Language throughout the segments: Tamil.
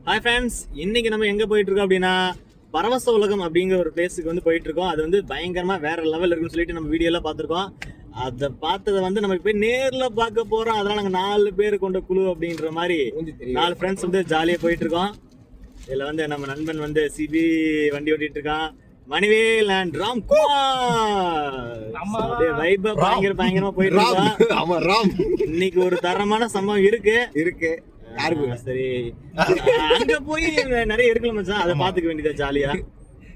ஹாய் ஃப்ரெண்ட்ஸ், இன்னைக்கு நம்ம எங்க போயிட்டு இருக்கோம் அப்படின்னா பரவச உலகம் அப்படிங்கிற ஒரு பிளேஸுக்கு வந்து போயிட்டு இருக்கோம். அது வந்து பயங்கரமா வேற லெவல் இருக்குன்னு சொல்லிட்டு நம்ம வீடியோல பார்த்துருக்கோம். அதை பார்த்ததை வந்து நம்ம போய் நேர்ல பார்க்க போறோம். அதெல்லாம் நாங்க 4 பேர் கொண்ட குழு அப்படின்ற மாதிரி 4 ஃப்ரெண்ட்ஸ் வந்து ஜாலியா போயிட்டு இருக்கோம். இதுல வந்து நம்ம நண்பன் வந்து சிபி வண்டி ஓட்டிட்டு இருக்கான், மணிவேல் அண்ட் ராம் பயங்கரமா போயிட்டு இருக்கோம். இன்னைக்கு ஒரு தரமான சம்பவம் இருக்கு. சரி, அங்க போய் நிறைய இருக்குல்ல மச்சான், அதை பாத்துக்க வேண்டியதா, ஜாலியா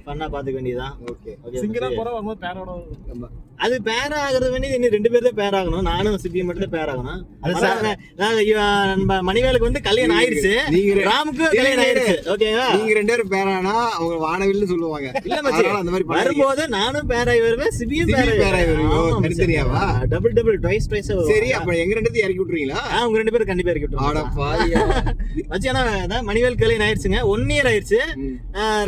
பண்ணா பாத்துக்க வேண்டியதான். அது பேர் ஆகுறது வேண்டியது இன்னும் 2 பேர் தான் பேர் ஆகணும். நானும் சிபிஎம் மட்டும் தான் பேர் ஆகணும். மணிவேலுக்கு வந்து கல்யாணம் ஆயிடுச்சு, ராமுக்கு கல்யாணம் ஆயிடுச்சு. ஓகேவா, நீங்க 2 பேரும் பேரானா அவங்க வானவில்னு சொல்லுவாங்க. இல்ல மச்சான், அந்த மாதிரி வரும்போது நானும் பேர் ஆகி வருவேன், சிபிஎம் பேர் ஆகி வருவேன். தனித்தனியாவா? டபுள் ட்வைஸ் வரும். சரி, அப்ப எங்க 2 பேரும் இறக்கி விட்டுறீங்களா? உங்க 2 பேரும் கண்டிப்பா இறக்கி விட்டுருவோம் மச்சான். மணிவேல் கல்யாணம் ஆயிடுச்சுங்க, 1 இயர் ஆயிடுச்சு.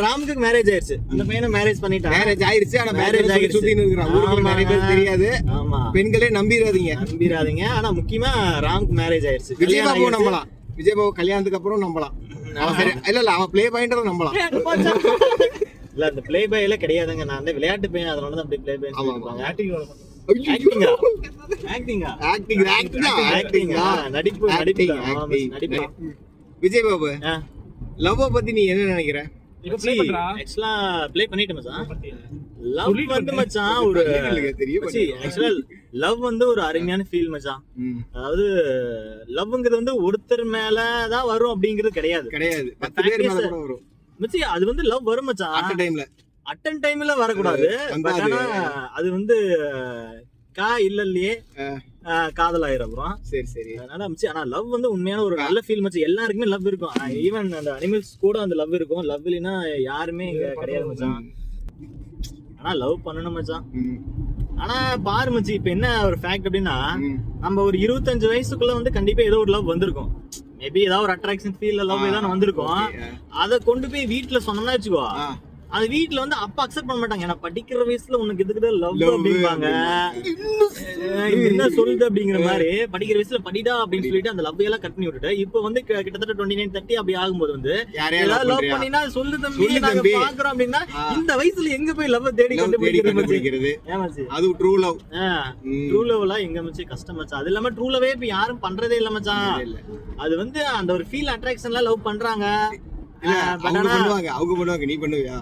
ராமுக்கு மேரேஜ் ஆயிடுச்சு. அந்த பையனை மேரேஜ் பண்ணிட்டான். மேரேஜ் ஆயிடுச்சு, ஆனா மேரேஜ் ஆகி சுத்தின்னு இருக்கான். ஊருக்கு நிறைய பேர் தெரியாது. ஆமா, பெண்களே நம்பிராதீங்க. ஆனா முக்கியமா ராமுக்கு மேரேஜ் ஆயிடுச்சு. விஜயபாபு நம்பலாம், விஜயபாபு கல்யாணத்துக்கு அப்புறம் நம்பலாம். இல்ல அவன் பிளே பாயிண்டர் நம்பலாம். இல்ல, அந்த பிளே பாய்ல கிடையாதுங்க. நான் வந்து விளையாட்டு பையன், அதனால தான் அப்படி பிளே பாய் சொல்றாங்க. நடிப்பு. விஜயபாபு, லவ் பத்தி நீ என்ன நினைக்கிற? ஆக்சுவலா ப்ளே பண்ணிட்டேன் மச்சான். லவ் வந்து மச்சான் ஒரு லவ் வந்து ஒரு அருமையான ஃபீல் மச்சான். அதாவது லவ்ங்கிறது வந்து ஒருத்தர் மேலதான் வரும் அப்படிங்கிறது கிடையாது. 10 பேர் மேல கூட வரும் மச்சி. அது வந்து லவ் வரும் மச்சான், அட்டன் டைம்ல வரக்கூடாது. அது வந்து இல்லையே காதல் ஆயிரும் அப்புறம். சரி, அதனால மச்சி, ஆனா லவ் வந்து உண்மையான ஒரு நல்ல ஃபீல் மச்சி. எல்லாருக்குமே லவ் இருக்கும். ஈவன் அந்த அனிமல்ஸ் கூட அந்த லவ் இருக்கும். லவ் இல்லைன்னா யாருமே இங்க கிடையாது மச்சான். ஆனா லவ் பண்ணணும் மச்சான். ஆனா பாரு மச்சி, இப்ப என்ன ஒரு ஃபேக்ட் அப்படின்னா, நம்ம ஒரு 25 வயசுக்குள்ள வந்து கண்டிப்பா ஏதோ ஒரு லவ் வந்திருக்கும். மேபி ஏதாவது ஒரு அட்ராக்ஷன் ஃபீல் லவ் ஏதாவது வந்திருக்கும். அதை கொண்டு போய் வீட்டுல சொன்னோம்னா வச்சுக்கோ, அது வீட்டுல வந்து அப்பா அக்செப்ட் பண்ண மாட்டாங்க. ஏன்னா படிக்கிற வயசுல உனக்கு எதுக்குது லவ் அப்படிம்பாங்க. என்ன சொல்லுது அப்படிங்கிற மாதிரி, படிக்கிற வயசுல படிடா அப்படின்னு சொல்லிட்டு அந்த லவ் எல்லாம் கட் பண்ணி விட்டுட்டு, இப்ப வந்து கிட்டத்தட்ட 29-30 அப்படி ஆகும்போது வந்து லவ் பண்ணினா சொல்லு தம்பி நாங்க பாக்குறோம் அப்படின்னா, இந்த வயசுல எங்க போய் லவ் தேடி கண்டுபிடிக்கிறது? அது ட்ரூ லவ். ட்ரூ லவ் எல்லாம் எங்க மச்சி, கஷ்டம் மச்சான். அது இல்லாம ட்ரூ லவ்வே இப்ப யாரும் பண்றதே இல்ல மச்சான். அது வந்து அந்த ஒரு ஃபீல் அட்ராக்ஷன்ல லவ் பண்றாங்க. அவங்க பண்ணுவாங்க, நீ பண்ணுவியா?